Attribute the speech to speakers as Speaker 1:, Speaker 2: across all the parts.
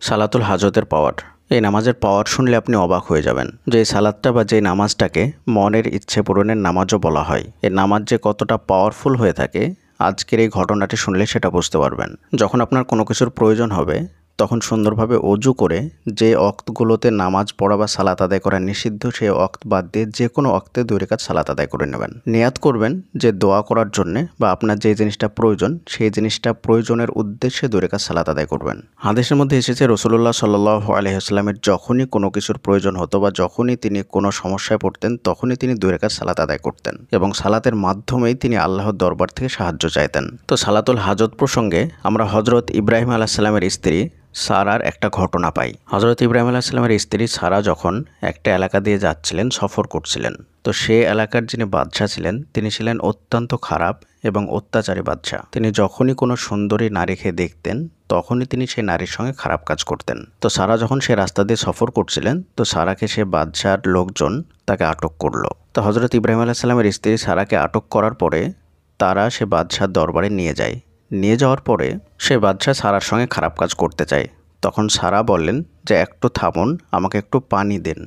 Speaker 1: সালাতুল হাজতের পাওয়ার। এই নামাজের পাওয়ার শুনলে আপনি অবাক হয়ে যাবেন যে এই সালাদটা বা যে নামাজটাকে মনের ইচ্ছে পূরণের নামাজও বলা হয়। এই নামাজ যে কতটা পাওয়ারফুল হয়ে থাকে আজকের এই ঘটনাটি শুনলে সেটা বুঝতে পারবেন। যখন আপনার কোনো কিছুর প্রয়োজন হবে তখন সুন্দরভাবে অজু করে যে ওয়াক্তগুলোতে নামাজ পড়া বা সালাত আদায় করা নিষিদ্ধ সেই ওয়াক্ত বাদ দিয়ে যে কোনো ওয়াক্তে 2 রাকাত সালাত আদায় করে নেবেন। নিয়াত করবেন যে দোয়া করার জন্যে বা আপনার যে জিনিসটা প্রয়োজন সেই জিনিসটা প্রয়োজনের উদ্দেশ্যে 2 রাকাত সালাত আদায় করবেন। হাদিসের মধ্যে এসেছে রাসূলুল্লাহ সাল্লাল্লাহু আলাইহি ওয়াসাল্লামের যখনই কোনো কিছুর প্রয়োজন হতো বা যখনই তিনি কোনো সমস্যায় পড়তেন তখনই তিনি 2 রাকাত সালাত আদায় করতেন এবং সালাতের মাধ্যমেই তিনি আল্লাহর দরবার থেকে সাহায্য চাইতেন। তো সালাতুল হাজত প্রসঙ্গে আমরা হযরত ইব্রাহিম আলাইহিস সালামের স্ত্রী সারার একটা ঘটনা পাই। হযরত ইব্রাহিম আলাইহিস সালামের স্ত্রী সারা যখন একটা এলাকা দিয়ে যাচ্ছিলেন, সফর করছিলেন, তো সে এলাকার যিনি বাদশাহ ছিলেন তিনি ছিলেন অত্যন্ত খারাপ এবং অত্যাচারী বাদশাহ। তিনি যখনই কোনো সুন্দরী নারীকে দেখতেন তখনই তিনি সেই নারীর সঙ্গে খারাপ কাজ করতেন। তো সারা যখন সে রাস্তা দিয়ে সফর করছিলেন তো সারাকে সে বাদশার লোকজন তাকে আটক করলো। তো হযরত ইব্রাহিম আলাইহিস সালামের স্ত্রী সারাকে আটক করার পরে তারা সে বাদশার দরবারে নিয়ে যায়। নিয়ে যাওয়ার পরে সে বাদশাহ সারার সঙ্গে খারাপ কাজ করতে চায়। তখন সারা বললেন যে একটু থামুন, আমাকে একটু পানি দিন।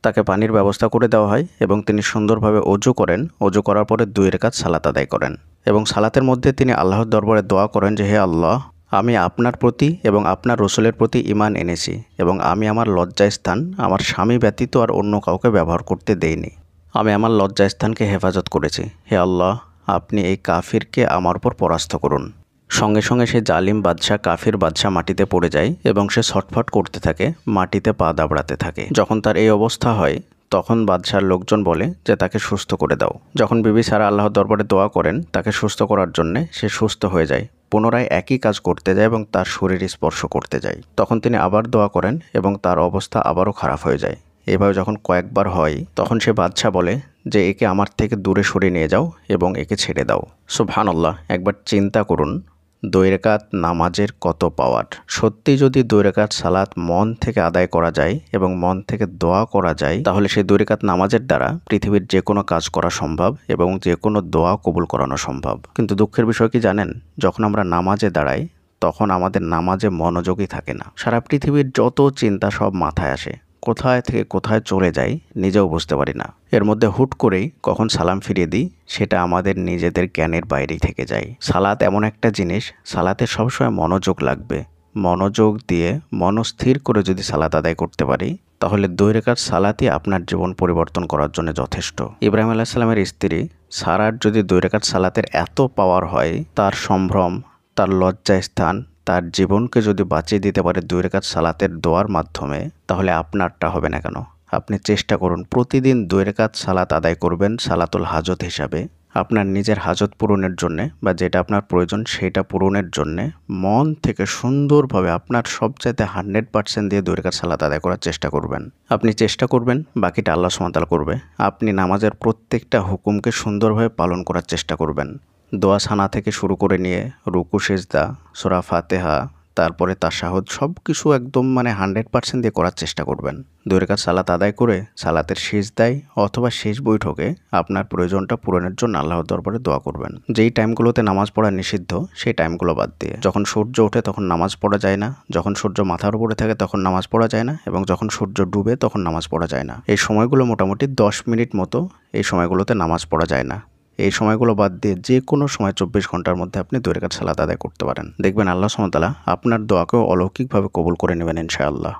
Speaker 1: তাকে পানির ব্যবস্থা করে দেওয়া হয় এবং তিনি সুন্দরভাবে অজু করেন। অজু করার পরে 2 রাকাত সালাত আদায় করেন এবং সালাতের মধ্যে তিনি আল্লাহর দরবারে দোয়া করেন যে হে আল্লাহ, আমি আপনার প্রতি এবং আপনার রসুলের প্রতি ঈমান এনেছি এবং আমি আমার লজ্জাস্থান আমার স্বামী ব্যতীত আর অন্য কাউকে ব্যবহার করতে দেইনি। আমি আমার লজ্জাস্থানকে হেফাজত করেছি। হে আল্লাহ, আপনি এই কাফিরকে আমার উপর পরাস্ত করুন। সঙ্গে সঙ্গে সে জালিম বাদশাহ কাফির বাদশাহ মাটিতে পড়ে যায় এবং সে ছটফট করতে থাকে, মাটিতে পা দাবড়াতে থাকে। যখন তার এই অবস্থা হয় তখন বাদশার লোকজন বলে যে তাকে সুস্থ করে দাও। যখন বিবি সারা আল্লাহর দরবারে দোয়া করেন তাকে সুস্থ করার জন্যে, সে সুস্থ হয়ে যায়, পুনরায় একই কাজ করতে যায় এবং তার শরীর স্পর্শ করতে যায়। তখন তিনি আবার দোয়া করেন এবং তার অবস্থা আবারও খারাপ হয়ে যায়। এভাবে যখন কয়েকবার হয় তখন সে বাদশাহ বলে যে একে আমার থেকে দূরে সরিয়ে নিয়ে যাও এবং একে ছেড়ে দাও। সুবহানাল্লাহ, একবার চিন্তা করুন 2 রাকাত নামাজের কত পাওয়ার। সত্যি যদি 2 রাকাত সালাত মন থেকে আদায় করা যায় এবং মন থেকে দোয়া করা যায় তাহলে সেই 2 রাকাত নামাজের দ্বারা পৃথিবীর যে কোনো কাজ করা সম্ভব এবং যে কোনো দোয়া কবুল করানো সম্ভব। কিন্তু দুঃখের বিষয় কি জানেন, যখন আমরা নামাজে দাঁড়াই তখন আমাদের নামাজে মনোযোগই থাকে না। সারা পৃথিবীর যত চিন্তা সব মাথায় আসে, কোথায় থেকে কোথায় চলে যাই নিজেও বুঝতে পারি না। এর মধ্যে হুট করেই কখন সালাম ফিরিয়ে দিই সেটা আমাদের নিজেদের জ্ঞানের বাইরেই থেকে যায়। সালাত এমন একটা জিনিস, সালাতে সবসময় মনোযোগ লাগবে। মনোযোগ দিয়ে মনস্থির করে যদি সালাত আদায় করতে পারি তাহলে 2 রাকাত সালাতই আপনার জীবন পরিবর্তন করার জন্য যথেষ্ট। ইব্রাহিম আলাইহিস সালামের স্ত্রী সারার যদি 2 রাকাত সালাতের এত পাওয়ার হয়, তার সম্ভ্রম, তার লজ্জাস্থান, তার জীবনকে যদি বাঁচিয়ে দিতে পারে 2 রাকাত সালাতের দোয়ার মাধ্যমে, তাহলে আপনারটা হবে না কেন? আপনি চেষ্টা করুন প্রতিদিন 2 রাকাত সালাত আদায় করবেন সালাতুল হাজত হিসাবে। আপনার নিজের হাজত পূরণের জন্যে বা যেটা আপনার প্রয়োজন সেটা পূরণের জন্যে মন থেকে সুন্দরভাবে আপনার সবচাইতে 100% দিয়ে 2 রাকাত সালাত আদায় করার চেষ্টা করবেন। আপনি চেষ্টা করবেন, বাকিটা আল্লাহ সুবহানাহু ওয়া তাআলা করবে। আপনি নামাজের প্রত্যেকটা হুকুমকে সুন্দরভাবে পালন করার চেষ্টা করবেন। দোয়া সানা থেকে শুরু করে নিয়ে রুকু সেজদা, সূরা ফাতিহা, তারপরে তাশাহুদ সব কিছু একদম 100% দিয়ে করার চেষ্টা করবেন। 2 রাকাত সালাত আদায় করে সালাতের সিজদায় অথবা শেষ বৈঠকে আপনার প্রয়োজনটা পূরণের জন্য আল্লাহর দরবারে দোয়া করবেন। যেই টাইমগুলোতে নামাজ পড়া নিষিদ্ধ সেই টাইমগুলো বাদ দিয়ে। যখন সূর্য ওঠে তখন নামাজ পড়া যায় না, যখন সূর্য মাথার উপরে থাকে তখন নামাজ পড়া যায় না এবং যখন সূর্য ডুবে তখন নামাজ পড়া যায় না। এই সময়গুলো মোটামুটি 10 মিনিট মতো, এই সময়গুলোতে নামাজ পড়া যায় না। এই সময়গুলো বাদ দিয়ে যে কোনো সময় 24 ঘন্টার মধ্যে আপনি 2 রাকাত সালাত আদায় করতে পারেন। দেখবেন আল্লাহ সুবহানাহু ওয়া তাআলা আপনার দোয়াকেও অলৌকিকভাবে কবুল করে নেবেন ইনশাআল্লাহ।